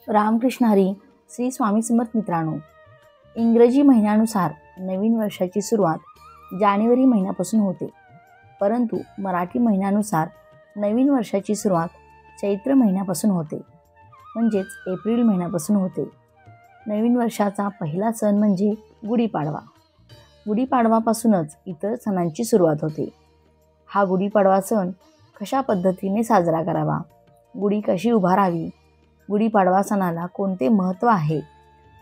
रामकृष्ण हरी. श्री स्वामी समर्थ. मित्रांनो, इंग्रजी महिन्यानुसार नवीन वर्षाची सुरुवात जानेवारी महिन्यापासून होते, परंतु मराठी महिन्यानुसार नवीन वर्षाची सुरुवात चैत्र महिन्यापासून होते, म्हणजेच एप्रिल महिन्यापासून होते. नवीन वर्षाचा पहिला सण म्हणजे गुढीपाडवा. गुढीपाडवापासूनच इतर सणांची सुरुवात होते. हा गुढीपाडवा सण कशा पद्धतीने साजरा करावा, गुढी कशी उभारावी, गुढीपाडवा सणाला कोणते महत्त्व आहे,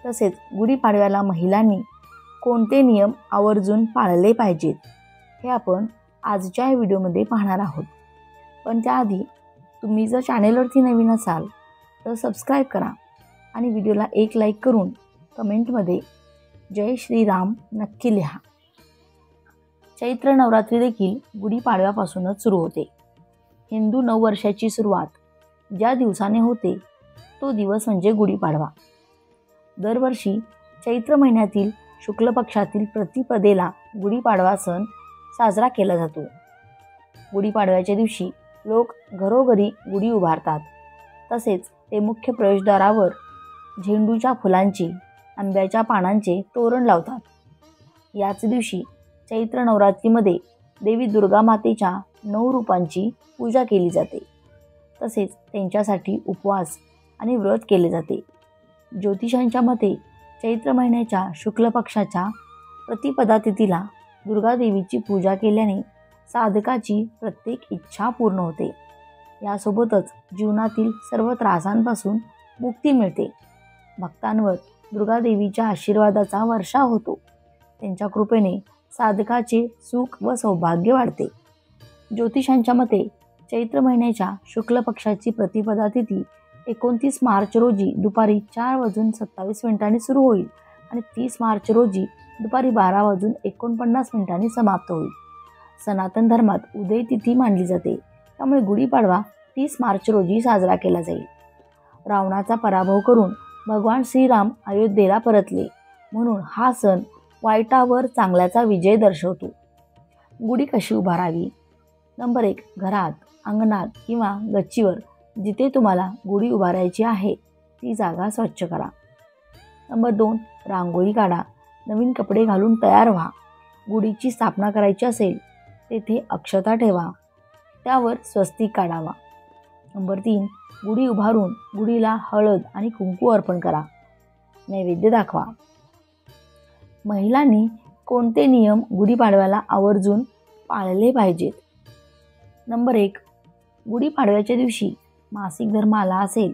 तसेच गुढीपाडव्याला महिलांनी कोणते नियम आवर्जून पाळले पाहिजेत, हे आपण आजच्या या व्हिडिओमध्ये पाहणार आहोत. पण त्याआधी तुम्ही जर चॅनेलवरती नवीन असाल तर सबस्क्राईब करा आणि व्हिडिओला एक लाईक करून कमेंटमध्ये जय श्रीराम नक्की लिहा. चैत्र नवरात्री देखील गुढीपाडव्यापासूनच सुरू होते. हिंदू नववर्षाची सुरुवात ज्या दिवसाने होते तो दिवस म्हणजे गुढीपाडवा. दरवर्षी चैत्र महिन्यातील शुक्ल पक्षातील प्रतिपदेला गुढीपाडवा सण साजरा केला जातो. गुढीपाडव्याच्या दिवशी लोक घरोघरी गुढी उभारतात. तसेच ते मुख्य प्रवेशद्वारावर झेंडूच्या फुलांचे, आंब्याच्या पानांचे तोरण लावतात. याच दिवशी चैत्र नवरात्रीमध्ये देवी दुर्गा मातेच्या 9 रूपांची पूजा केली जाते. तसेच त्यांच्यासाठी उपवास आणि व्रत केले जाते. ज्योतिषांच्या मते चैत्र महिन्याच्या शुक्ल पक्षाच्या प्रतिपदा तिथीला दुर्गा देवीची पूजा केल्याने साधकाची प्रत्येक इच्छा पूर्ण होते. यासोबतच जीवनातील सर्व त्रासांपासून मुक्ती मिळते. भक्तांवर दुर्गा देवीच्या आशीर्वादाचा वर्षाव होतो. त्यांच्या कृपेने साधकाचे सुख व सौभाग्य वाढते. ज्योतिषांच्या मते चैत्र महिन्याच्या शुक्ल पक्षाची प्रतिपदा तिथी 29 मार्च रोजी दुपारी 4:27 सुरू होईल आणि 30 मार्च रोजी दुपारी 12:49 समाप्त होईल. सनातन धर्मात उदय तिथी मानली जाते, त्यामुळे गुढीपाडवा 30 मार्च रोजी साजरा केला जाईल. रावणाचा पराभव करून भगवान श्रीराम अयोध्येला परतले, म्हणून हा सण वाईटावर चांगल्याचा विजय दर्शवतो. गुढी कशी उभारावी? नंबर 1. घरात, अंगणात किंवा गच्चीवर जिथे तुम्हाला गुढी उभारायची आहे ती जागा स्वच्छ करा. नंबर 2. रांगोळी काढा. नवीन कपडे घालून तयार व्हा. गुढीची स्थापना करायची असेल तेथे अक्षता ठेवा, त्यावर स्वस्तिक काढावा. नंबर 3. गुढी उभारून गुढीला हळद आणि कुंकू अर्पण करा. नैवेद्य दाखवा. महिलांनी कोणते नियम गुढीपाडव्याला आवर्जून पाळले पाहिजेत? नंबर 1. गुढीपाडव्याच्या दिवशी मासिक धर्म आला असेल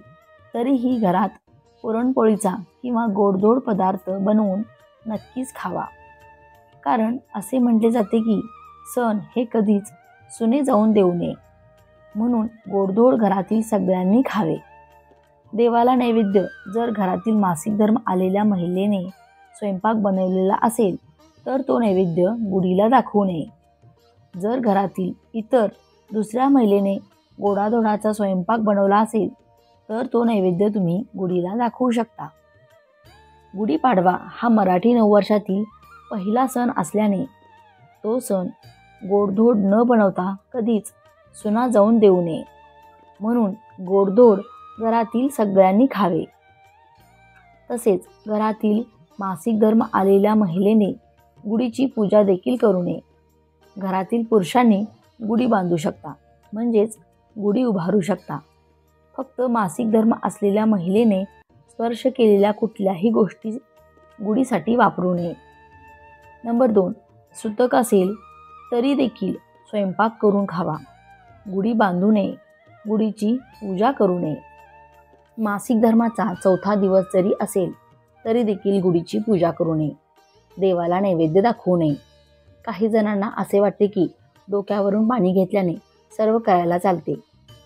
तरीही घरात पुरणपोळीचा किंवा गोडधोड पदार्थ बनवून नक्कीच खावा. कारण असे म्हटले जाते की सण हे कधीच सुने जाऊन देऊ नये, म्हणून गोडधोड घरातील सगळ्यांनी खावे. देवाला नैवेद्य जर घरातील मासिक धर्म आलेल्या महिलेने स्वयंपाक बनवलेला असेल तर तो नैवेद्य गुढीला दाखवू नये. जर घरातील इतर दुसऱ्या महिलेने गोडाधोडाचा स्वयंपाक बनवला असेल तर तो नैवेद्य तुम्ही गुढीला दाखवू शकता. गुढीपाडवा हा मराठी नववर्षातील पहिला सण असल्याने तो सण गोडधोड न बनवता कधीच सुना जाऊन देऊ नये, म्हणून गोडधोड घरातील सगळ्यांनी खावे. तसेच घरातील मासिक धर्म आलेल्या महिलेने गुढीची पूजा देखील करू नये. घरातील पुरुषांनी गुढी बांधू शकता, म्हणजेच गुढी उभारू शकता. फक्त मासिक धर्म असलेल्या महिलेने स्पर्श केलेल्या कुठल्याही गोष्टी गुढीसाठी वापरू नये. नंबर 2. सुतक असेल तरी देखील स्वयंपाक करून खावा. गुढी बांधू नये, गुढीची पूजा करू नये. मासिक धर्माचा 4था दिवस जरी असेल तरी देखील गुढीची पूजा करू नये. देवाला नैवेद्य दाखवू नये. काही जणांना असे वाटते की डोक्यावरून पाणी घेतल्याने सर्व करायला चालते,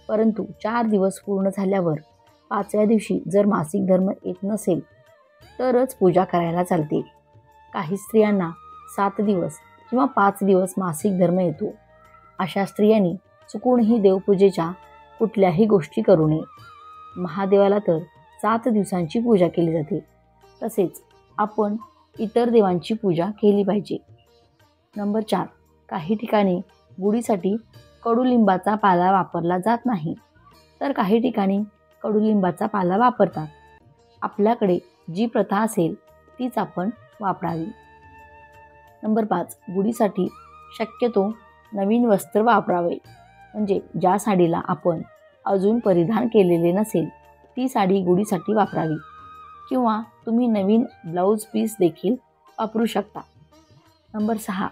परंतु 4 दिवस पूर्ण झाल्यावर 5व्या दिवशी जर मासिक धर्म येत नसेल तरच पूजा करायला चालते. काही स्त्रियांना 7 दिवस किंवा 5 दिवस मासिक धर्म येतो. अशा स्त्रियांनी चुकूनही देवपूजेच्या कुठल्याही गोष्टी करू नये. महादेवाला तर 7 दिवसांची पूजा केली जाते. तसेच आपण इतर देवांची पूजा केली पाहिजे. नंबर 4. काही ठिकाणी गुढीसाठी कडुलिंबाचा पाला वापरला जात नाही, तर काही ठिकाणी कडुलिंबाचा पाला वापरतात. आपल्याकडे जी प्रथा असेल तीच आपण वापरावी. नंबर 5, गुढीसाठी शक्यतो नवीन वस्त्र वापरावे. म्हणजे ज्या साडीला आपण अजून परिधान केलेले नसेल ती साडी गुढीसाठी वापरावी, किंवा तुम्ही नवीन ब्लाऊज पीस देखील वापरू शकता. नंबर 6,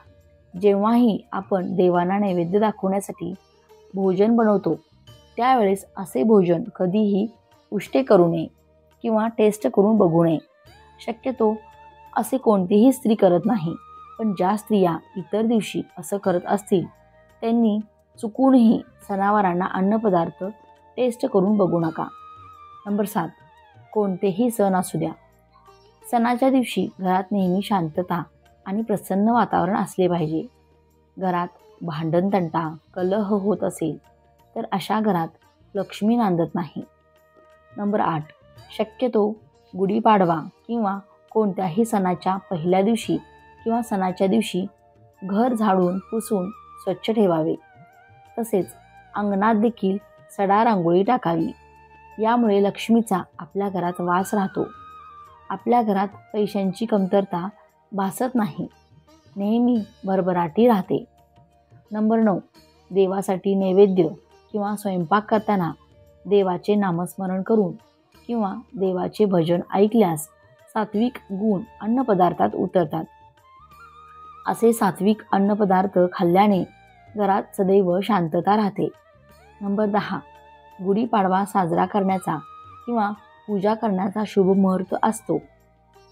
जेव्हाही आपण देवांना नैवेद्य दाखवण्यासाठी भोजन बनवतो त्यावेळेस असे भोजन कधीही उष्टे करू नये किंवा टेस्ट करून बघू नये. शक्यतो असे कोणतीही स्त्री करत नाही, पण ज्या स्त्रिया इतर दिवशी असं करत असतील त्यांनी चुकूनही सणावारांना अन्नपदार्थ टेस्ट करून बघू नका. नंबर 7, कोणतेही सण असू द्या, सणाच्या दिवशी घरात नेहमी शांतता आणि प्रसन्न वातावरण असले पाहिजे. घरात भांडणतंटा, कलह होत असेल तर अशा घरात लक्ष्मी नांदत नाही. नंबर 8, शक्यतो गुढीपाडवा किंवा कोणत्याही सणाच्या पहिल्या दिवशी किंवा सणाच्या दिवशी घर झाडून पुसून स्वच्छ ठेवावे. तसेच अंगणात देखील सडा रांगोळी टाकावी. यामुळे लक्ष्मीचा आपल्या घरात वास राहतो. आपल्या घरात पैशांची कमतरता भासत नाही, नेहमी भरभराटी राहते. नंबर 9, देवासाठी नैवेद्य किंवा स्वयंपाक करताना देवाचे नामस्मरण करून किंवा देवाचे भजन ऐकल्यास सात्विक गुण अन्नपदार्थात उतरतात. असे सात्विक अन्नपदार्थ खाल्ल्याने घरात सदैव शांतता राहते. नंबर 10, गुढीपाडवा साजरा करण्याचा किंवा पूजा करण्याचा शुभ मुहूर्त असतो.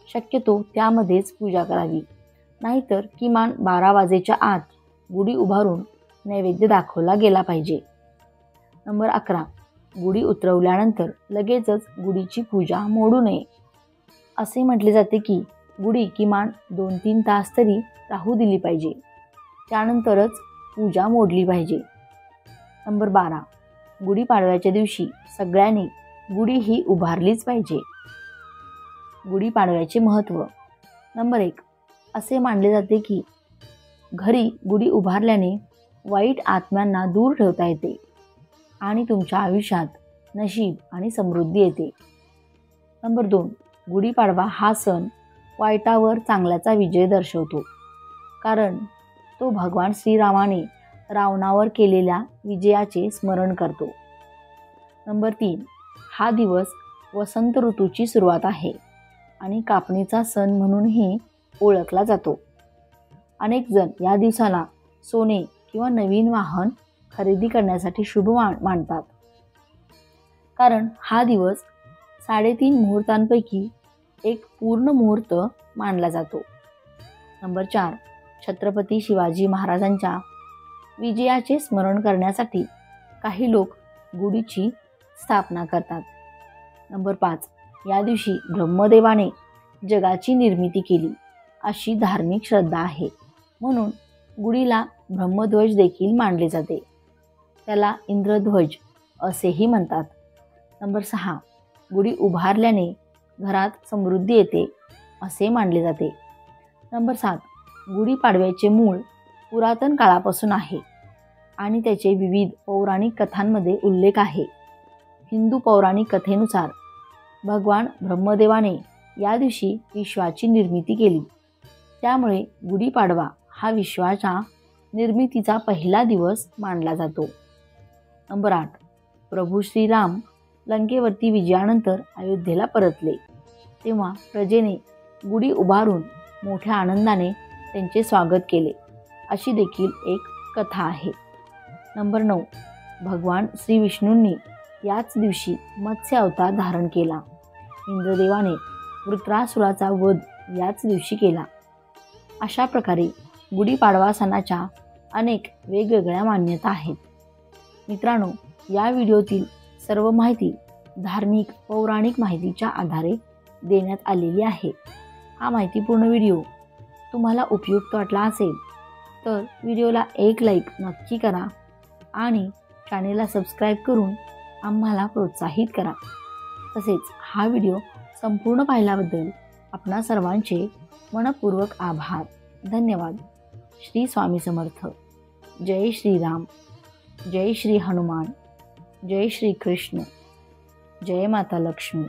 शक्यतो त्यामध्येच पूजा करावी, नाहीतर किमान 12 वाजेच्या आत गुढी उभारून नैवेद्य दाखवला गेला पाहिजे. नंबर 11, गुढी उतरवल्यानंतर लगेचच गुढीची पूजा मोडू नये. असे म्हटले जाते की गुढी किमान 2-3 तास तरी राहू दिली पाहिजे, त्यानंतरच पूजा मोडली पाहिजे. नंबर 12, गुढीपाडव्याच्या दिवशी सगळ्यांनी गुढी ही उभारलीच पाहिजे. गुढीपाडव्याचे महत्त्व. नंबर 1, असे मानले जाते की घरी गुढी उभारल्याने वाईट आत्म्यांना दूर ठेवता येते आणि तुमच्या आयुष्यात नशीब आणि समृद्धी येते. नंबर 2, गुढीपाडवा हा सण वाईटावर चांगल्याचा विजय दर्शवतो, कारण तो भगवान श्रीरामाने रावणावर केलेल्या विजयाचे स्मरण करतो. नंबर 3, हा दिवस वसंत ऋतूची सुरुवात आहे आणि कापणीचा सण म्हणूनही ओळखला जातो. अनेक जण या दिवसाला सोने किंवा नवीन वाहन खरेदी करण्यासाठी शुभ मानतात, कारण हा दिवस 3.5 मुहूर्तांपैकी एक पूर्ण मुहूर्त मानला जातो. नंबर 4, छत्रपती शिवाजी महाराजांच्या विजयाचे स्मरण करण्यासाठी काही लोक गुढीची स्थापना करतात. नंबर 5, या दिवशी ब्रह्मदेवाने जगाची निर्मिती केली अशी धार्मिक श्रद्धा आहे, म्हणून गुढीला ब्रह्मध्वज देखील मानले जाते. त्याला इंद्रध्वज असेही म्हणतात. नंबर 6, गुढी उभारल्याने घरात समृद्धी येते असे मानले जाते. नंबर 7, गुढीपाडव्याचे मूळ पुरातन काळापासून आहे आणि त्याचे विविध पौराणिक कथांमध्ये उल्लेख आहे. हिंदू पौराणिक कथेनुसार भगवान ब्रह्मदेवाने या दिवशी विश्वाची निर्मिती केली, त्यामुळे गुढीपाडवा हा विश्वाच्या निर्मितीचा पहिला दिवस मानला जातो. नंबर 8, प्रभू श्रीराम लंकेवरती विजयानंतर अयोध्येला परतले, तेव्हा प्रजेने गुढी उभारून मोठ्या आनंदाने त्यांचे स्वागत केले अशी देखील एक कथा आहे. नंबर 9, भगवान श्री विष्णूंनी याच दिवशी मत्स्य अवतार धारण केला. इंद्रदेवाने वृत्रासुराचा वध याच दिवशी केला. अशा प्रकारे गुढीपाडवा सणाच्या अनेक वेगवेगळ्या मान्यता आहेत. मित्रांनो, या व्हिडिओतील सर्व माहिती धार्मिक पौराणिक माहितीच्या आधारे देण्यात आलेली आहे. हा माहितीपूर्ण व्हिडिओ तुम्हाला उपयुक्त वाटला असेल तर व्हिडिओला एक लाईक नक्की करा आणि चॅनेलला सबस्क्राईब करून आम्हाला प्रोत्साहित करा. तसेच हा व्हिडिओ संपूर्ण पाहिल्याबद्दल आपणा सर्वांचे मनपूर्वक आभार. धन्यवाद. श्री स्वामी समर्थ. जय श्रीराम. जय श्री हनुमान. जय श्री कृष्ण. जय माता लक्ष्मी.